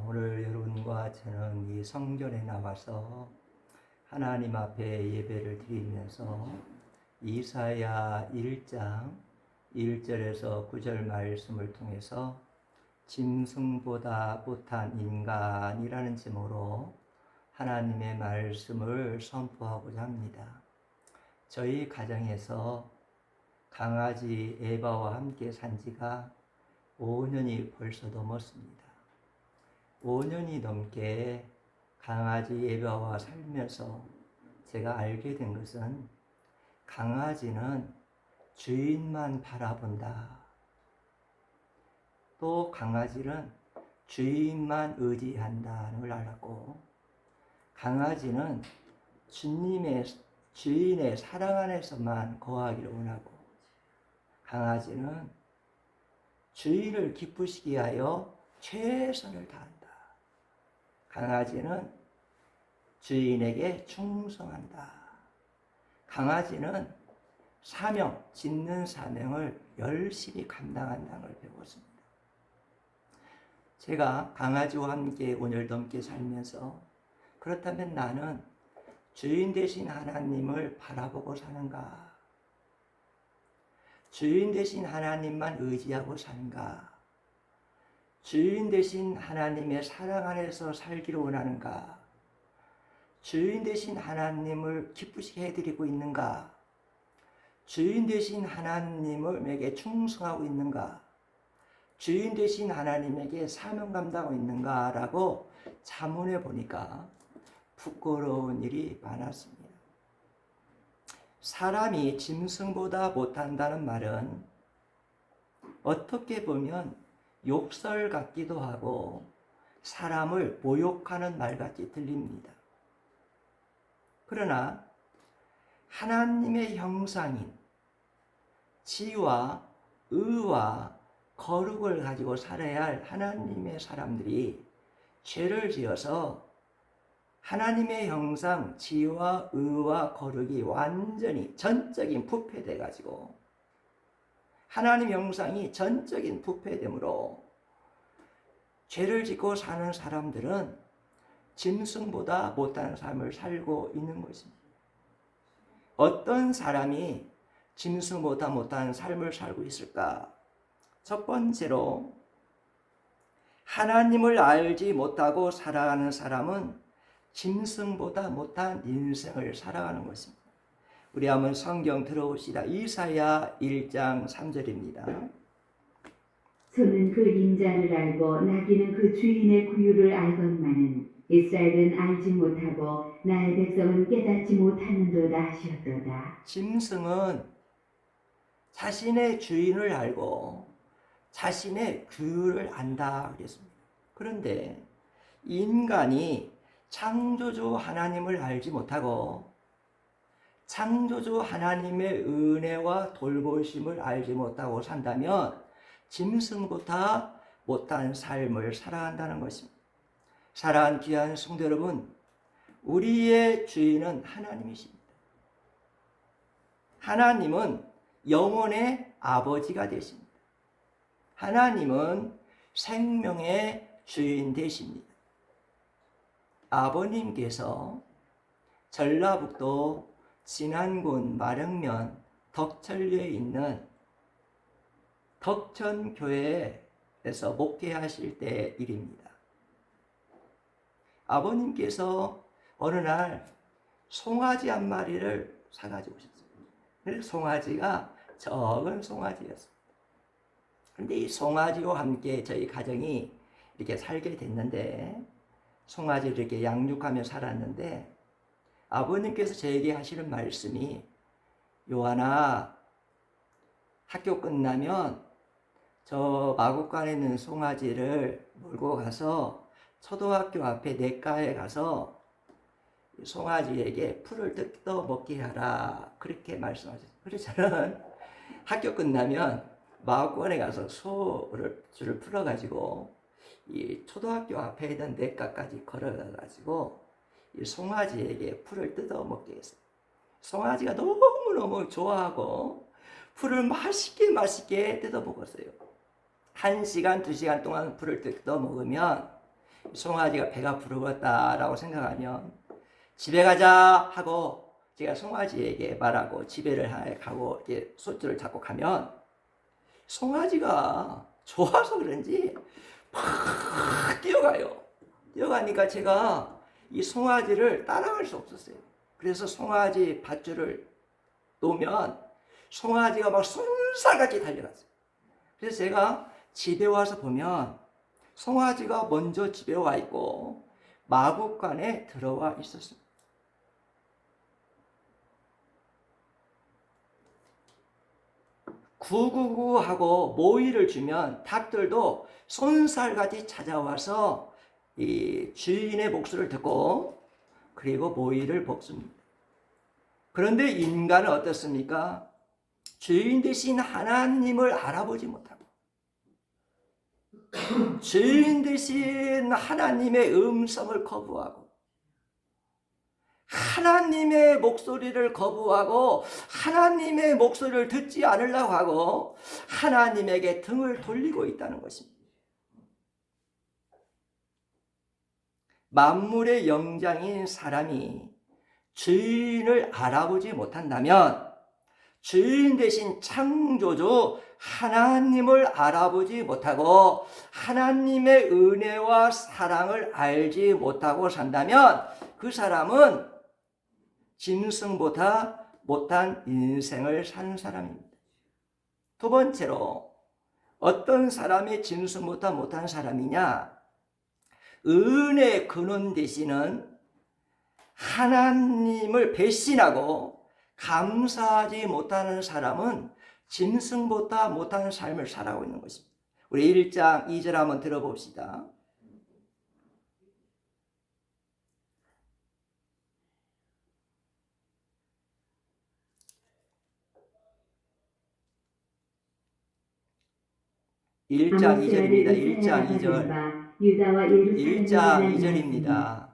오늘 여러분과 저는 이 성전에 나와서 하나님 앞에 예배를 드리면서 이사야 1장 1절에서 9절 말씀을 통해서 짐승보다 못한 인간이라는 제목으로 하나님의 말씀을 선포하고자 합니다. 저희 가정에서 강아지 에바와 함께 산 지가 5년이 벌써 넘었습니다. 5년이 넘게 강아지 에바와 살면서 제가 알게 된 것은 강아지는 주인만 바라본다. 또 강아지는 주인만 의지한다는 걸 알았고, 강아지는 주인의 사랑 안에서만 거하기를 원하고, 강아지는 주인을 기쁘시게 하여 최선을 다한다. 강아지는 주인에게 충성한다. 강아지는 짓는 사명을 열심히 감당한다는 걸 배웠습니다. 제가 강아지와 함께 5년 넘게 살면서, 그렇다면 나는 주인 되신 하나님을 바라보고 사는가? 주인 되신 하나님만 의지하고 사는가? 주인 되신 하나님의 사랑 안에서 살기를 원하는가? 주인 되신 하나님을 기쁘시게 해드리고 있는가? 주인 되신 하나님에게 충성하고 있는가? 주인 되신 하나님에게 사명 감당하고 있는가라고 자문해 보니까 부끄러운 일이 많았습니다. 사람이 짐승보다 못한다는 말은 어떻게 보면 욕설 같기도 하고 사람을 모욕하는 말같이 들립니다. 그러나 하나님의 형상인 지와 의와 거룩을 가지고 살아야 할 하나님의 사람들이 죄를 지어서 하나님의 형상, 지와 의와 거룩이 완전히 전적인 부패돼 가지고, 하나님 형상이 전적인 부패됨으로 죄를 짓고 사는 사람들은 짐승보다 못한 삶을 살고 있는 것입니다. 어떤 사람이 짐승보다 못한 삶을 살고 있을까? 첫 번째로, 하나님을 알지 못하고 살아가는 사람은 짐승보다 못한 인생을 살아가는 것입니다. 우리 한번 성경 들어봅시다. 이사야 1장 3절입니다. 소는 그 인자를 알고 나귀는 그 주인의 구유를 알건만은 이스라엘은 알지 못하고 나의 백성은 깨닫지 못하는도다 하셨도다. 짐승은 자신의 주인을 알고 자신의 규율을 안다 그랬습니다. 그런데 인간이 창조주 하나님을 알지 못하고 창조주 하나님의 은혜와 돌보심을 알지 못하고 산다면 짐승보다 못한 삶을 살아간다는 것입니다. 사랑하는 귀한 성도 여러분, 우리의 주인은 하나님이십니다. 하나님은 영혼의 아버지가 되십니다. 하나님은 생명의 주인 되십니다. 아버님께서 전라북도 진안군 마령면 덕천리에 있는 덕천교회에서 목회하실 때 일입니다. 아버님께서 어느 날 송아지 한 마리를 사가지고 오셨어요. 그래서 송아지가 적은 송아지였습니다. 그런데 이 송아지와 함께 저희 가정이 이렇게 살게 됐는데, 송아지를 이렇게 양육하며 살았는데, 아버님께서 저에게 하시는 말씀이, 요한아, 학교 끝나면 저 마곡간에 있는 송아지를 몰고 가서 초등학교 앞에 냇가에 가서 송아지에게 풀을 뜯어 먹게 하라, 그렇게 말씀하셨어요. 그래서 저는 학교 끝나면 마곡간에 가서 소를 풀어가지고 이 초등학교 앞에 있는 냇가까지 걸어가가지고 이 송아지에게 풀을 뜯어 먹게 했어요. 송아지가 너무너무 좋아하고 풀을 맛있게 뜯어 먹었어요. 1시간, 2시간 동안 풀을 뜯어 먹으면 송아지가 배가 부르겠다라고 생각하면 집에 가자 하고 제가 송아지에게 말하고 집에를 가고 이렇게 소줄을 잡고 가면 송아지가 좋아서 그런지 팍 뛰어가요. 뛰어가니까 제가 이 송아지를 따라갈 수 없었어요. 그래서 송아지 밧줄을 놓으면 송아지가 막 쏜살같이 달려갔어요. 그래서 제가 집에 와서 보면 송아지가 먼저 집에 와 있고 마구간에 들어와 있었습니다. 구구구 하고 모이를 주면 닭들도 손살같이 찾아와서 이 주인의 목소리를 듣고 그리고 모이를 먹습니다. 그런데 인간은 어떻습니까? 주인 되신 하나님을 알아보지 못하고 주인 되신 하나님의 음성을 거부하고 하나님의 목소리를 거부하고 하나님의 목소리를 듣지 않으려고 하고 하나님에게 등을 돌리고 있다는 것입니다. 만물의 영장인 사람이 주인을 알아보지 못한다면 주인 대신 창조주 하나님을 알아보지 못하고 하나님의 은혜와 사랑을 알지 못하고 산다면 그 사람은 짐승보다 못한 인생을 사는 사람입니다. 두 번째로 어떤 사람이 짐승보다 못한 사람이냐? 은혜의 근원 되시는 하나님을 배신하고 감사하지 못하는 사람은 짐승보다 못한 삶을 살아가고 있는 것입니다. 우리 1장 2절 한번 들어봅시다. (1장 2절입니다) 1장 2절. 1장 2절입니다.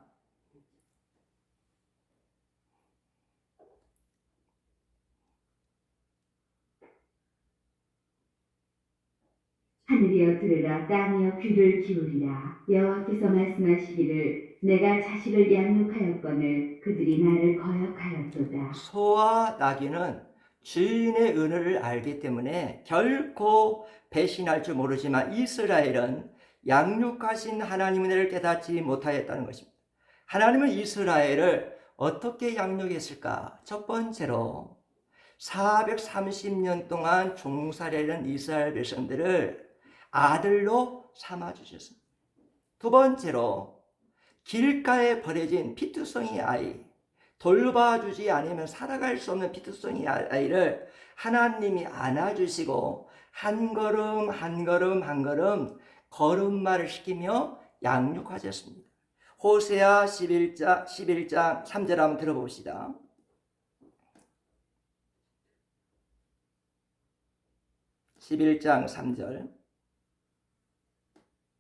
하늘이여 들으라, 땅이여 귀를 기울이라. 여호와께서 말씀하시기를 내가 자식을 양육하였거늘 그들이 나를 거역하였도다. 소와 나귀는 주인의 은혜를 알기 때문에 결코 배신할 줄 모르지만 이스라엘은 양육하신 하나님의 은혜를 깨닫지 못하였다는 것입니다. 하나님은 이스라엘을 어떻게 양육했을까? 첫 번째로 430년 동안 종살이하는 이스라엘 백성들을 아들로 삼아주셨습니다. 두 번째로 길가에 버려진 피투성이 아이, 돌봐주지 않으면 살아갈 수 없는 피투성이 아이를 하나님이 안아주시고 한 걸음 한 걸음 한 걸음 걸음마를 시키며 양육하셨습니다. 호세아 11장 3절 한번 들어봅시다. (11장 3절)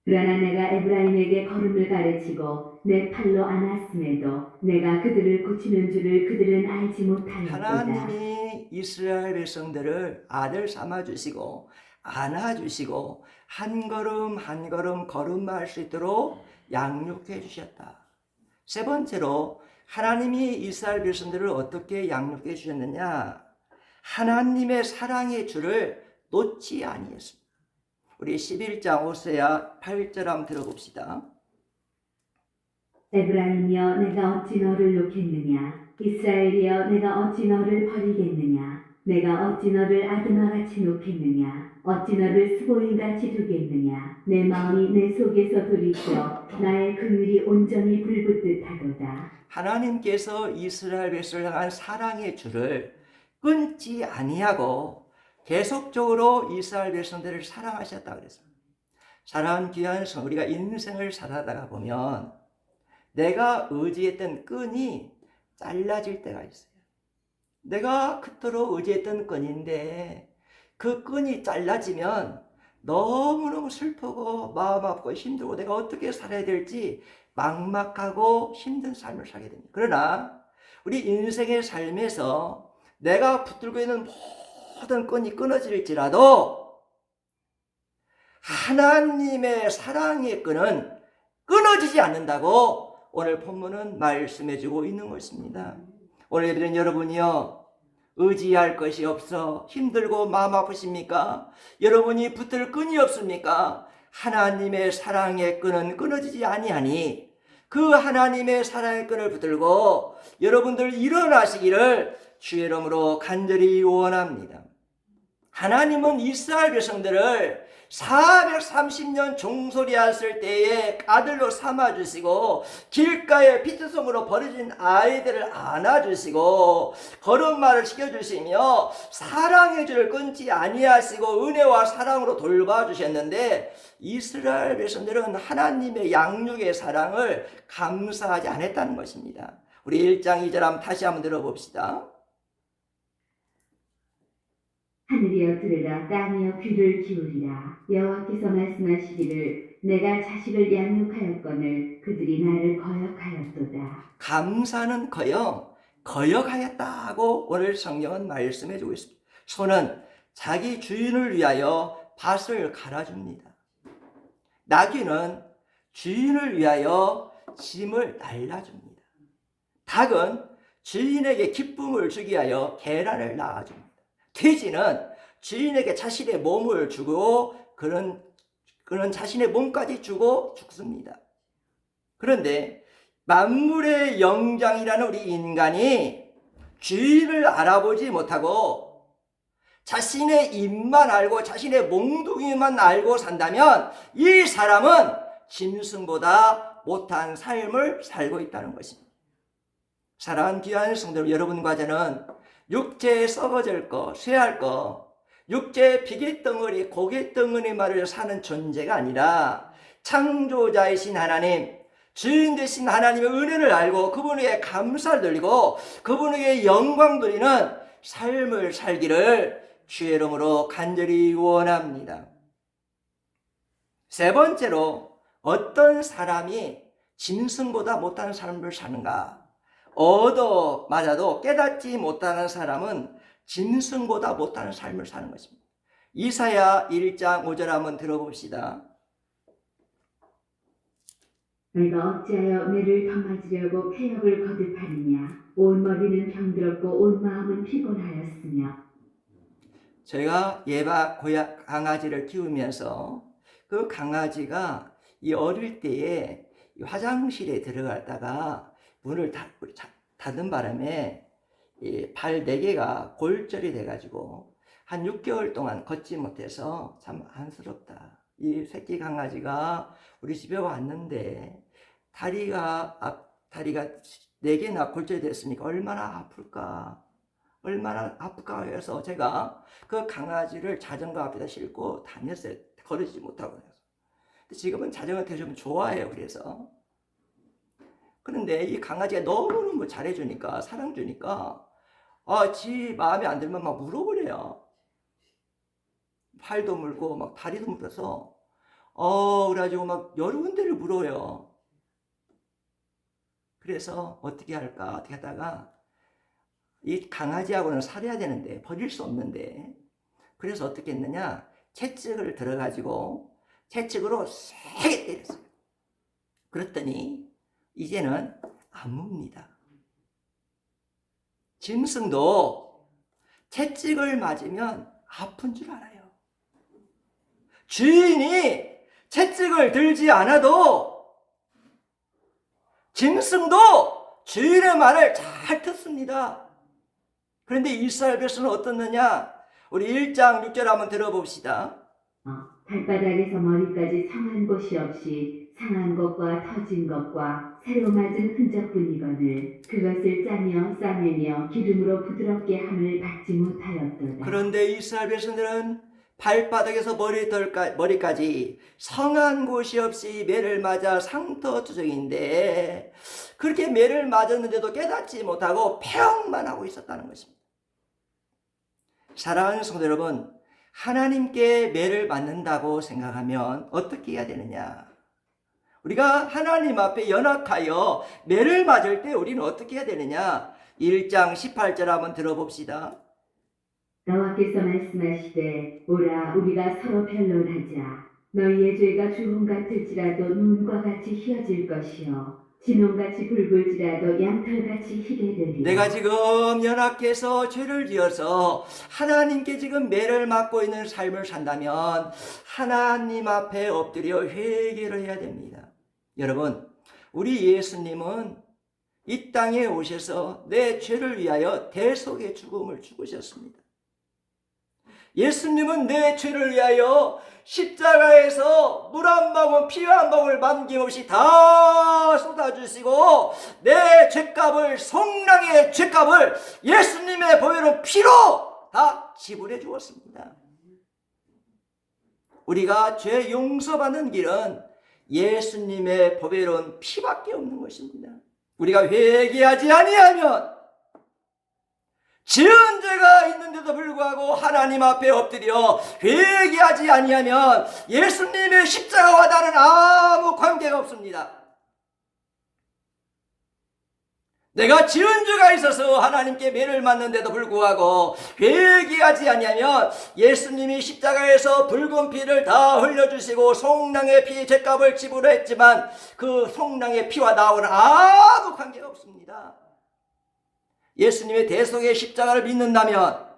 그러나 내가 에브라임에게 걸음을 가르치고 내 팔로 안았음에도 내가 그들을 고치는 줄을 그들은 알지 못하였도다. 하나님이 이스라엘 백성들을 아들 삼아주시고 안아주시고 한 걸음 한 걸음 걸음마할 수 있도록 양육해 주셨다. 세 번째로 하나님이 이스라엘 백성들을 어떻게 양육해 주셨느냐? 하나님의 사랑의 줄을 놓지 아니했습니다. 우리 11장 호세아 8절 한번 들어봅시다. 에브라임이여 내가 어찌 너를 놓겠느냐? 이스라엘이여 내가 어찌 너를 버리겠느냐? 내가 어찌 너를 아드마같이 놓겠느냐? 어찌 너를 스보인같이 두겠느냐? 내 마음이 내 속에서 돌이켜 나의 긍휼이 온전히 불붙듯 하도다. 하나님께서 이스라엘 백성을 향한 사랑의 줄을 끊지 아니하고 계속적으로 이스라엘 백성들을 사랑하셨다 그랬습니다. 사랑하는 귀한 성, 우리가 인생을 살아가다 보면 내가 의지했던 끈이 잘라질 때가 있어요. 내가 그토록 의지했던 끈인데 그 끈이 잘라지면 너무너무 슬프고 마음 아프고 힘들고 내가 어떻게 살아야 될지 막막하고 힘든 삶을 살게 됩니다. 그러나 우리 인생의 삶에서 내가 붙들고 있는 모든 끈이 끊어질지라도 하나님의 사랑의 끈은 끊어지지 않는다고 오늘 본문은 말씀해주고 있는 것입니다. 오늘 예배드린 여러분이요, 의지할 것이 없어 힘들고 마음 아프십니까? 여러분이 붙들 끈이 없습니까? 하나님의 사랑의 끈은 끊어지지 아니하니 그 하나님의 사랑의 끈을 붙들고 여러분들 일어나시기를 주의 이름으로 간절히 원합니다. 하나님은 이스라엘 백성들을 430년 종소리했을 때에 아들로 삼아주시고 길가에 피투성으로 버려진 아이들을 안아주시고 걸음마를 시켜주시며 사랑의 줄을 끊지 아니하시고 은혜와 사랑으로 돌봐주셨는데 이스라엘 백성들은 하나님의 양육의 사랑을 감사하지 않았다는 것입니다. 우리 1장 2절 한번 다시 한번 들어봅시다. 하늘이여 들으라, 땅이여 귀를 기울이라. 여호와께서 말씀하시기를 내가 자식을 양육하였거늘 그들이 나를 거역하였도다. 감사는 커녕 거역하였다고 오늘 성경은 말씀해주고 있습니다. 소는 자기 주인을 위하여 밭을 갈아줍니다. 나귀는 주인을 위하여 짐을 날라줍니다. 닭은 주인에게 기쁨을 주기 위하여 계란을 낳아줍니다. 돼지는 주인에게 자신의 몸을 주고 그는 자신의 몸까지 주고 죽습니다. 그런데 만물의 영장이라는 우리 인간이 주인을 알아보지 못하고 자신의 입만 알고 자신의 몽둥이만 알고 산다면 이 사람은 짐승보다 못한 삶을 살고 있다는 것입니다. 사랑하는 귀한 성도 여러분과 저는 육체에 썩어질 거, 쇠할 거, 육체의 비계덩어리, 고개덩어리만을 사는 존재가 아니라 창조자이신 하나님, 주인 되신 하나님의 은혜를 알고 그분에게 감사를 돌리고 그분에게 영광 돌리는 삶을 살기를 주의 이름으로 간절히 원합니다. 세 번째로, 어떤 사람이 짐승보다 못하는 삶을 사는가? 얻어 맞아도 깨닫지 못하는 사람은 짐승보다 못하는 삶을 사는 것입니다. 이사야 1장 5절 한번 들어봅시다. 내가 어찌하여 매를 더맞으려고 폐역을 거듭하느냐. 온 머리는 병들었고 온 마음은 피곤하였으며. 제가 예바 고약 강아지를 키우면서 그 강아지가 이 어릴 때에 화장실에 들어갔다가 문을 닫은 바람에 발 4개가 골절이 돼가지고 한 6개월 동안 걷지 못해서 참 안쓰럽다. 이 새끼 강아지가 우리 집에 왔는데 다리가 4개나 골절이 됐으니까 얼마나 아플까 해서 제가 그 강아지를 자전거 앞에다 싣고 다녔어요. 걸으지 못하고. 근데 지금은 자전거 타기 좀 좋아해요. 그래서. 그런데 이 강아지가 너무너무 잘해주니까, 사랑 주니까, 지 마음에 안 들면 막 물어버려요. 팔도 물고, 막 다리도 물어서, 그래가지고 막 여러 군데를 물어요. 그래서 어떻게 할까? 어떻게 하다가, 이 강아지하고는 살아야 되는데, 버릴 수 없는데, 그래서 어떻게 했느냐? 채찍을 들어가지고, 채찍으로 세게 때렸어요. 그랬더니, 이제는 안 뭅니다. 짐승도 채찍을 맞으면 아픈 줄 알아요. 주인이 채찍을 들지 않아도 짐승도 주인의 말을 잘 듣습니다. 그런데 이스라엘 백성은 어떻느냐? 우리 1장 6절 한번 들어봅시다. 발바닥에서 머리까지 상한 곳이 없이 상한 것과 터진 것과 새로 맞은 흔적뿐이거늘 그것을 짜며 싸매며 기름으로 부드럽게 함을 받지 못하였도다. 그런데 이스라엘 백성들은 발바닥에서 머리까지 성한 곳이 없이 매를 맞아 상터투정인데 그렇게 매를 맞았는데도 깨닫지 못하고 폐역만 하고 있었다는 것입니다. 사랑하는 성도 여러분, 하나님께 매를 맞는다고 생각하면 어떻게 해야 되느냐? 우리가 하나님 앞에 연약하여 매를 맞을 때 우리는 어떻게 해야 되느냐? 1장 18절 한번 들어봅시다. 여호와께서 말씀하시되 오라 우리가 서로 변론하자. 너희의 죄가 주홍 같을지라도 눈과 같이 희어질 것이요 진홍같이 붉을지라도 양털같이 희게 되리라. 내가 지금 연약해서 죄를 지어서 하나님께 지금 매를 맞고 있는 삶을 산다면 하나님 앞에 엎드려 회개를 해야 됩니다. 여러분, 우리 예수님은 이 땅에 오셔서 내 죄를 위하여 대속의 죽음을 죽으셨습니다. 예수님은 내 죄를 위하여 십자가에서 물 한 방울 피 한 방울 남김없이 다 쏟아주시고 내 죄값을, 성량의 죄값을 예수님의 보혈은 피로 다 지불해 주었습니다. 우리가 죄 용서받는 길은 예수님의 보혈은 피밖에 없는 것입니다. 우리가 회개하지 아니하면 지은 죄가 있는데도 불구하고 하나님 앞에 엎드려 회개하지 아니하면 예수님의 십자가와 나는 아무 관계가 없습니다. 내가 지은 죄가 있어서 하나님께 매를 맞는데도 불구하고 회개하지 아니하면 예수님이 십자가에서 붉은 피를 다 흘려주시고 송량의 피 죄값을 지불했지만 그 송량의 피와 나와는 아무 관계가 없습니다. 예수님의 대속의 십자가를 믿는다면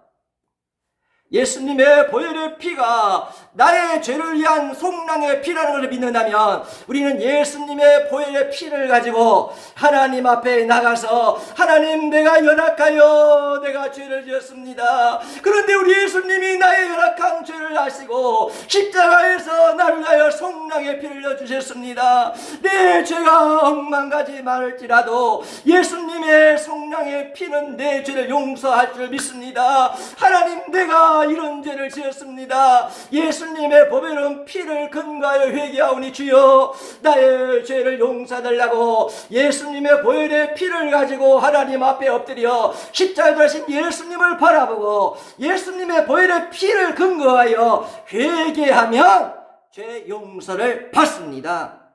예수님의 보혈의 피가 나의 죄를 위한 속량의 피라는 것을 믿는다면 우리는 예수님의 보혈의 피를 가지고 하나님 앞에 나가서 하나님, 내가 연약하여 내가 죄를 지었습니다. 그런데 우리 예수님이 나의 연약한 죄를 아시고 십자가에서 나를 위하여 속량의 피를 흘려주셨습니다. 내 죄가 억만가지 많을지라도 예수님의 속량의 피는 내 죄를 용서할 줄 믿습니다. 하나님, 내가 이런 죄를 지었습니다. 예수님의 보혈은 피를 근거하여 회개하오니 주여 나의 죄를 용서하달라고 예수님의 보혈의 피를 가지고 하나님 앞에 엎드려 십자가에 들어가신 예수님을 바라보고 예수님의 보혈의 피를 근거하여 회개하면 죄 용서를 받습니다.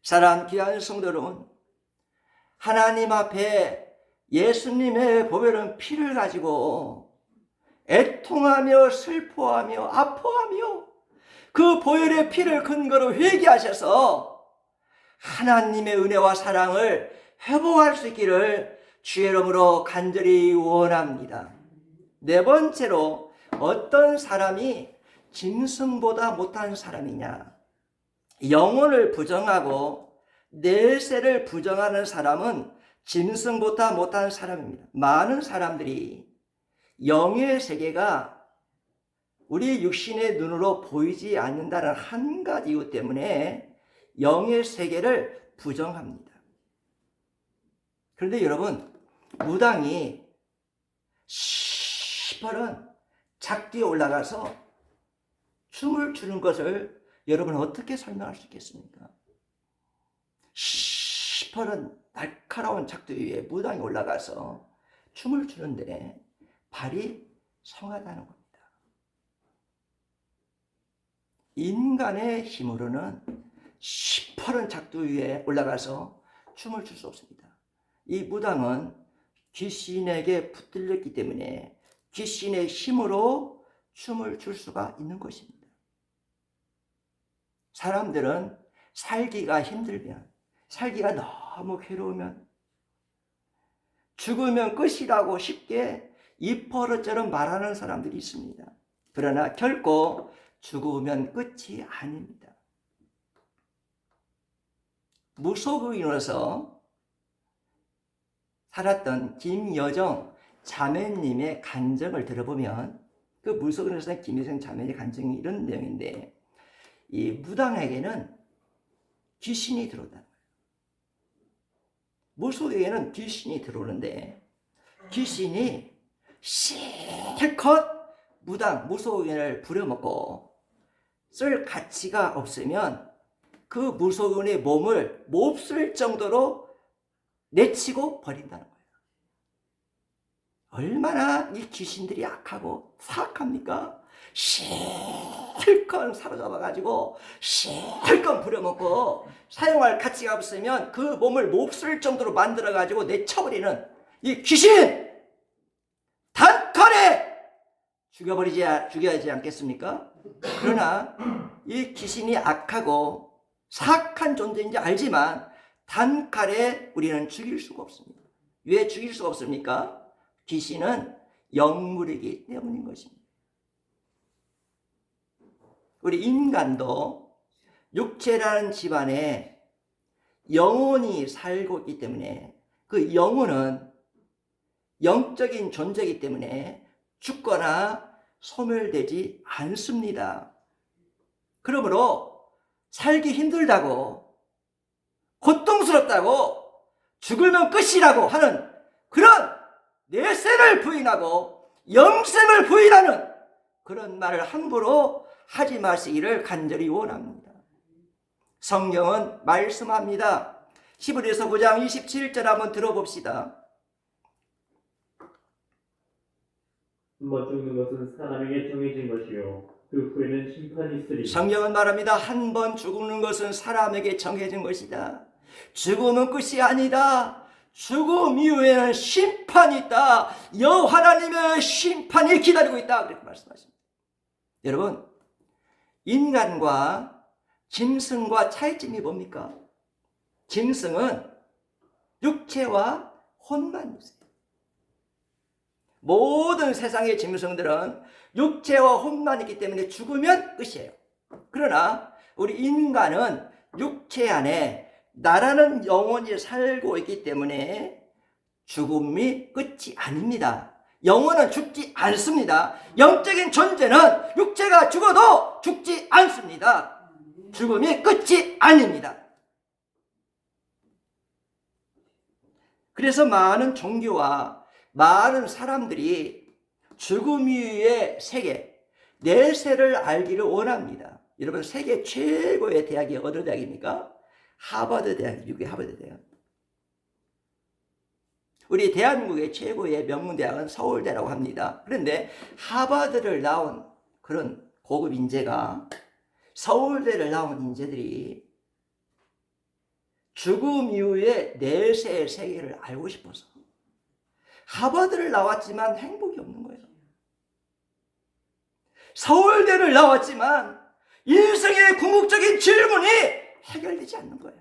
사랑하는 귀한 성도 여러분, 하나님 앞에 예수님의 보혈은 피를 가지고 애통하며 슬퍼하며 아파하며 그 보혈의 피를 근거로 회개하셔서 하나님의 은혜와 사랑을 회복할 수 있기를 주의 이름으로 간절히 원합니다. 네 번째로, 어떤 사람이 짐승보다 못한 사람이냐? 영혼을 부정하고 내세를 부정하는 사람은 짐승보다 못한 사람입니다. 많은 사람들이 영의 세계가 우리 육신의 눈으로 보이지 않는다는 한 가지 이유 때문에 영의 세계를 부정합니다. 그런데 여러분, 무당이 시퍼런 작디에 올라가서 춤을 추는 것을 여러분 어떻게 설명할 수 있겠습니까? 시퍼런 날카로운 작두 위에 무당이 올라가서 춤을 추는데 발이 성하다는 겁니다. 인간의 힘으로는 시퍼런 작두 위에 올라가서 춤을 출 수 없습니다. 이 무당은 귀신에게 붙들렸기 때문에 귀신의 힘으로 춤을 출 수가 있는 것입니다. 사람들은 살기가 힘들면, 살기가 너무 괴로우면, 죽으면 끝이라고 쉽게 입버릇처럼 말하는 사람들이 있습니다. 그러나 결코 죽으면 끝이 아닙니다. 무속의인으로서 살았던 김여정 자매님의 간증을 들어보면, 그 무속의인으로서 김여정 자매의 간증이 이런 내용인데, 이 무당에게는 귀신이 들어온다. 무속에게는 귀신이 들어오는데 귀신이 실컷 무당, 무속인을 부려먹고 쓸 가치가 없으면 그 무속인의 몸을 몹쓸 정도로 내치고 버린다는 거예요. 얼마나 이 귀신들이 악하고 사악합니까? 실컷 사로잡아가지고 실컷 부려먹고 사용할 가치가 없으면 그 몸을 몹쓸 정도로 만들어가지고 내쳐버리는 이 귀신! 단칼에 죽여야 하지 않겠습니까? 그러나 이 귀신이 악하고 사악한 존재인지 알지만 단칼에 우리는 죽일 수가 없습니다. 왜 죽일 수가 없습니까? 귀신은 영물이기 때문인 것입니다. 우리 인간도 육체라는 집안에 영혼이 살고 있기 때문에 그 영혼은 영적인 존재이기 때문에 죽거나 소멸되지 않습니다. 그러므로 살기 힘들다고, 고통스럽다고, 죽으면 끝이라고 하는 그런 내세를 부인하고 영생을 부인하는 그런 말을 함부로 하지 마시기를 간절히 원합니다. 성경은 말씀합니다. 히브리서 9장 27절 한번 들어봅시다. 한번 죽는 것은 사람에게 정해진 것이요 그 후에는 심판이 있으리. 성경은 말합니다. 한 번 죽는 것은 사람에게 정해진 것이다. 죽음은 끝이 아니다. 죽음 이후에는 심판이 있다. 하나님의 심판이 기다리고 있다. 그렇게 말씀하십니다. 여러분, 인간과 짐승과 차이점이 뭡니까? 짐승은 육체와 혼만 있어요. 모든 세상의 짐승들은 육체와 혼만 있기 때문에 죽으면 끝이에요. 그러나 우리 인간은 육체 안에 나라는 영혼이 살고 있기 때문에 죽음이 끝이 아닙니다. 영혼은 죽지 않습니다. 영적인 존재는 육체가 죽어도 죽지 않습니다. 죽음이 끝이 아닙니다. 그래서 많은 종교와 많은 사람들이 죽음 이후의 세계, 내세를 알기를 원합니다. 여러분, 세계 최고의 대학이 어느 대학입니까? 하버드 대학, 미국의 하버드 대학. 우리 대한민국의 최고의 명문대학은 서울대라고 합니다. 그런데 하버드를 나온 그런 고급 인재가, 서울대를 나온 인재들이 죽음 이후의 내세의 세계를 알고 싶어서 하버드를 나왔지만 행복이 없는 거예요. 서울대를 나왔지만 인생의 궁극적인 질문이 해결되지 않는 거예요.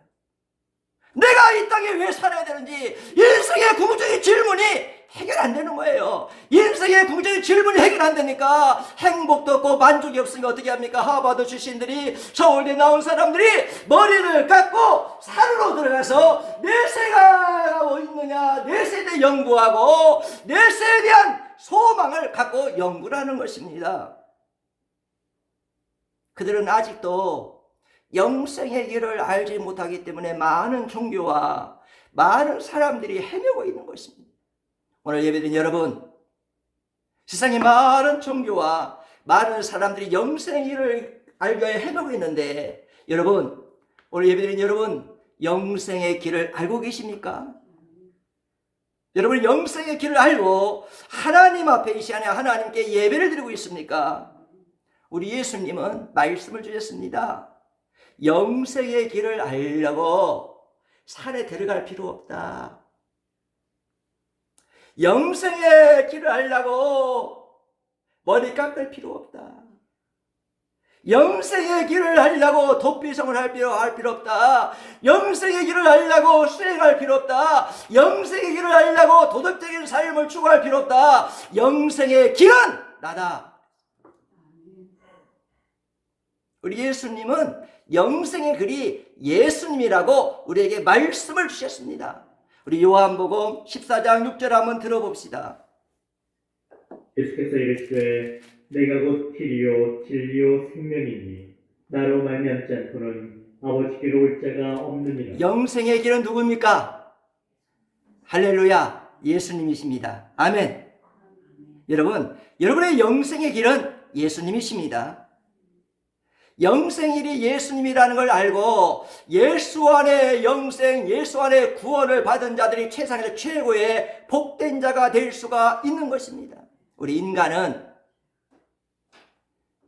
내가 이 땅에 왜 살아야 되는지 인생의 궁극적인 질문이 해결 안 되는 거예요. 인생의 궁극적인 질문이 해결 안 되니까 행복도 없고 만족이 없으면 어떻게 합니까? 하버드 출신들이, 서울대 나온 사람들이 머리를 깎고 산으로 들어가서 내세가 뭐 있느냐, 내세에 대해 연구하고 내세에 대한 소망을 갖고 연구를 하는 것입니다. 그들은 아직도 영생의 길을 알지 못하기 때문에 많은 종교와 많은 사람들이 헤매고 있는 것입니다. 오늘 예배드린 여러분, 세상에 많은 종교와 많은 사람들이 영생의 길을 알기 위해 헤매고 있는데, 여러분, 오늘 예배드린 여러분, 영생의 길을 알고 계십니까? 여러분, 영생의 길을 알고 하나님 앞에 이 시간에 하나님께 예배를 드리고 있습니까? 우리 예수님은 말씀을 주셨습니다. 영생의 길을 알려고 산에 들어갈 필요 없다. 영생의 길을 알려고 머리 깎을 필요 없다. 영생의 길을 알려고 도피성을 할 필요 없다. 영생의 길을 알려고 수행할 필요 없다. 영생의 길을 알려고 도덕적인 삶을 추구할 필요 없다. 영생의 길은 나다. 우리 예수님은 영생의 길이 예수님이라고 우리에게 말씀을 주셨습니다. 우리 요한복음 14장 6절 한번 들어봅시다. 예수께서 이르시되 내가 곧 길이요 진리요 생명이니 나로 말미암지 않고는 아버지께로 올 자가 없느니라. 영생의 길은 누굽니까? 할렐루야, 예수님이십니다. 아멘. 여러분, 여러분의 영생의 길은 예수님이십니다. 영생일이 예수님이라는 걸 알고 예수 안에 영생, 예수 안에 구원을 받은 자들이 세상에서 최고의 복된 자가 될 수가 있는 것입니다. 우리 인간은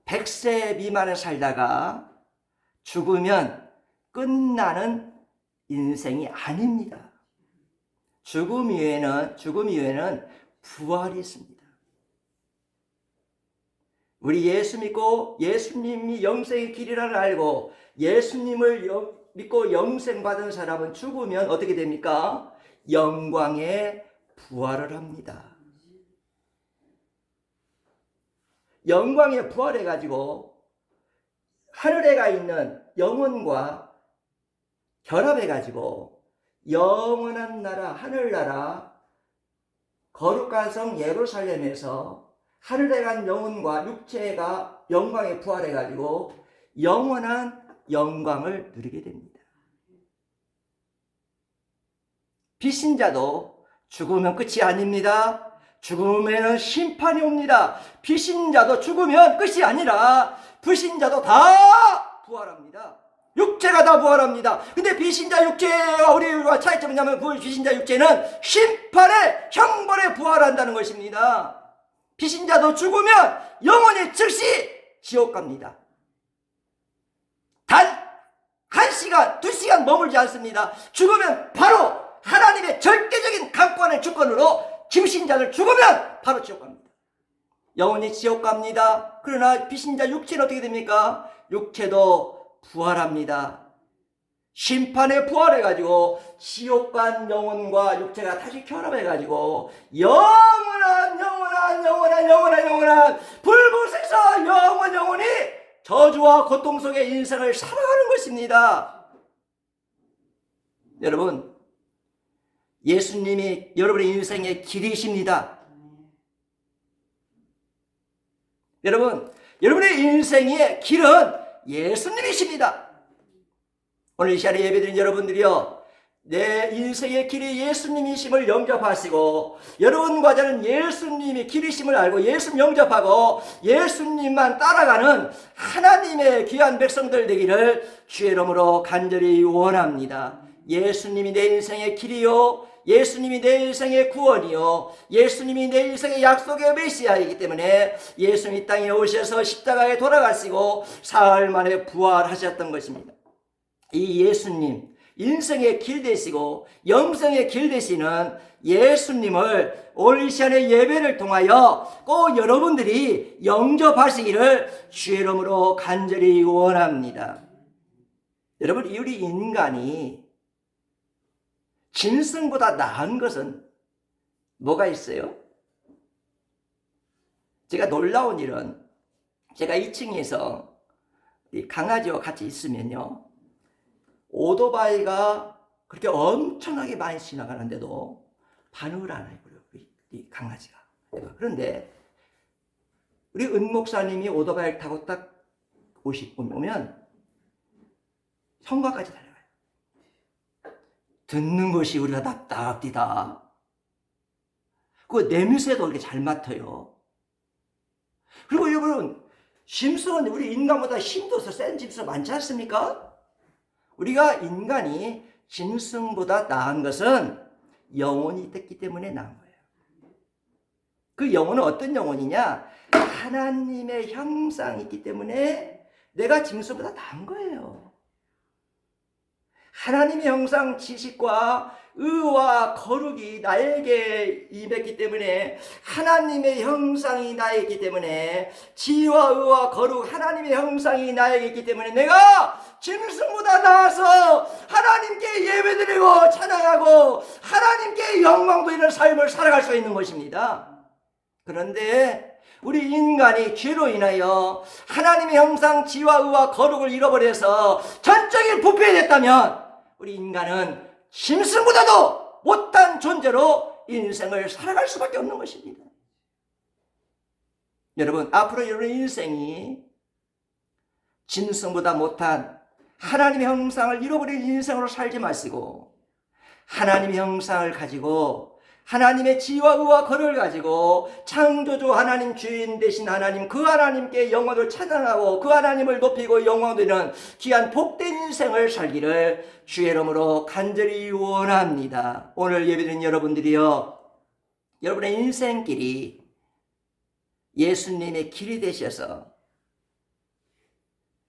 100세 미만을 살다가 죽으면 끝나는 인생이 아닙니다. 죽음 이후에는 부활이 있습니다. 우리 예수 믿고 예수님이 영생의 길이라는 알고 예수님을 믿고 영생 받은 사람은 죽으면 어떻게 됩니까? 영광에 부활을 합니다. 영광에 부활해 가지고 하늘에 가 있는 영혼과 결합해 가지고 영원한 나라, 하늘나라, 거룩한 성 예루살렘에서 하늘에 간 영혼과 육체가 영광에 부활해 가지고 영원한 영광을 누리게 됩니다. 비신자도 죽으면 끝이 아닙니다. 죽으면 심판이 옵니다. 비신자도 죽으면 끝이 아니라 불신자도 다 부활합니다. 육체가 다 부활합니다. 근데 비신자 육체와 우리와 차이점이 뭐냐면 그 비신자 육체는 심판의 형벌에 부활한다는 것입니다. 비신자도 죽으면 영원히 즉시 지옥 갑니다. 단 1시간, 2시간 머물지 않습니다. 죽으면 바로 하나님의 절대적인 강권의 주권으로 김신자들 죽으면 바로 지옥 갑니다. 영원히 지옥 갑니다. 그러나 비신자 육체는 어떻게 됩니까? 육체도 부활합니다. 심판에 부활해가지고 지옥 간 영혼과 육체가 다시 결합해가지고 영원한 불못에서 영원히 저주와 고통 속의 인생을 살아가는 것입니다. 여러분, 예수님이 여러분의 인생의 길이십니다. 여러분, 여러분의 인생의 길은 예수님이십니다. 오늘 이 시간에 예배드린 여러분들이요, 내 인생의 길이 예수님이심을 영접하시고 여러분과 저는 예수님이 길이심을 알고 예수님 영접하고 예수님만 따라가는 하나님의 귀한 백성들 되기를 주의 이름으로 간절히 원합니다. 예수님이 내 인생의 길이요, 예수님이 내 인생의 구원이요, 예수님이 내 인생의 약속의 메시아이기 때문에 예수님이 땅에 오셔서 십자가에 돌아가시고 사흘 만에 부활하셨던 것입니다. 이 예수님, 인생의 길 되시고 영생의 길 되시는 예수님을 오늘 이 시간의 예배를 통하여 꼭 여러분들이 영접하시기를 주의 이름으로 간절히 원합니다. 여러분, 우리 인간이 짐승보다 나은 것은 뭐가 있어요? 제가 놀라운 일은 제가 2층에서 강아지와 같이 있으면요, 오토바이가 그렇게 엄청나게 많이 지나가는데도 반응을 안 해요, 이 강아지가. 그런데 우리 은 목사님이 오토바이를 타고 딱 오면 성곽까지 달려가요. 듣는 것이 우리가 답답합니다. 그 냄새도 이렇게 잘 맡아요. 그리고 여러분, 짐승은 우리 인간보다 힘도 센 짐승 많지 않습니까? 우리가 인간이 짐승보다 나은 것은 영혼이 있기 때문에 나은 거예요. 그 영혼은 어떤 영혼이냐? 하나님의 형상이 있기 때문에 내가 짐승보다 나은 거예요. 하나님의 형상 지식과 의와 거룩이 나에게 임했기 때문에, 하나님의 형상이 나에게 있기 때문에, 지와 의와 거룩 하나님의 형상이 나에게 있기 때문에 내가 짐승보다 나아서 하나님께 예배드리고 찬양하고 하나님께 영광 돌리는 삶을 살아갈 수 있는 것입니다. 그런데 우리 인간이 죄로 인하여 하나님의 형상 지와 의와 거룩을 잃어버려서 전적인 부패됐다면 우리 인간은 짐승보다도 못한 존재로 인생을 살아갈 수밖에 없는 것입니다. 여러분, 앞으로 여러분의 인생이 짐승보다 못한 하나님의 형상을 잃어버린 인생으로 살지 마시고 하나님의 형상을 가지고 하나님의 지와 의와 거를 가지고 창조주 하나님, 주인 되신 하나님, 그 하나님께 영광을 찬양하고 그 하나님을 높이고 영광 드리는 귀한 복된 인생을 살기를 주의 이름으로 간절히 원합니다. 오늘 예배드린 여러분들이요, 여러분의 인생길이 예수님의 길이 되셔서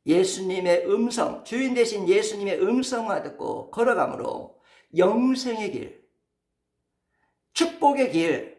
예수님의 음성, 주인 되신 예수님의 음성을 듣고 걸어감으로 영생의 길, 축복의 길,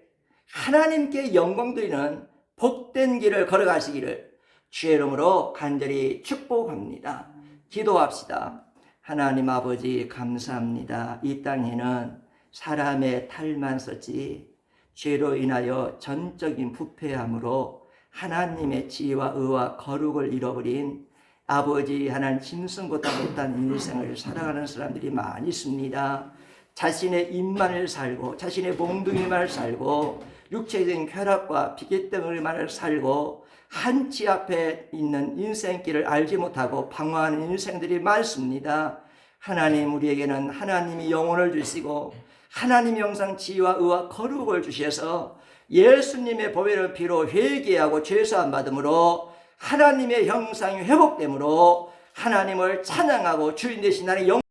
하나님께 영광 드리는 복된 길을 걸어가시기를 주의 이름으로 간절히 축복합니다. 기도합시다. 하나님 아버지 감사합니다. 이 땅에는 사람의 탈만 썼지 죄로 인하여 전적인 부패함으로 하나님의 지혜와 의와 거룩을 잃어버린 아버지 하나님 짐승보다 못한 인생을 살아가는 사람들이 많이 있습니다. 자신의 입만을 살고 자신의 몽둥이만을 살고 육체적인 쾌락과 비계덩어리만을 살고 한치 앞에 있는 인생길을 알지 못하고 방황하는 인생들이 많습니다. 하나님 우리에게는 하나님이 영혼을 주시고 하나님 영상 지혜와 의와 거룩을 주셔서 예수님의 보혈의 피로 회개하고 죄사함 받음으로 하나님의 형상이 회복되므로 하나님을 찬양하고 주인 되신 나의 영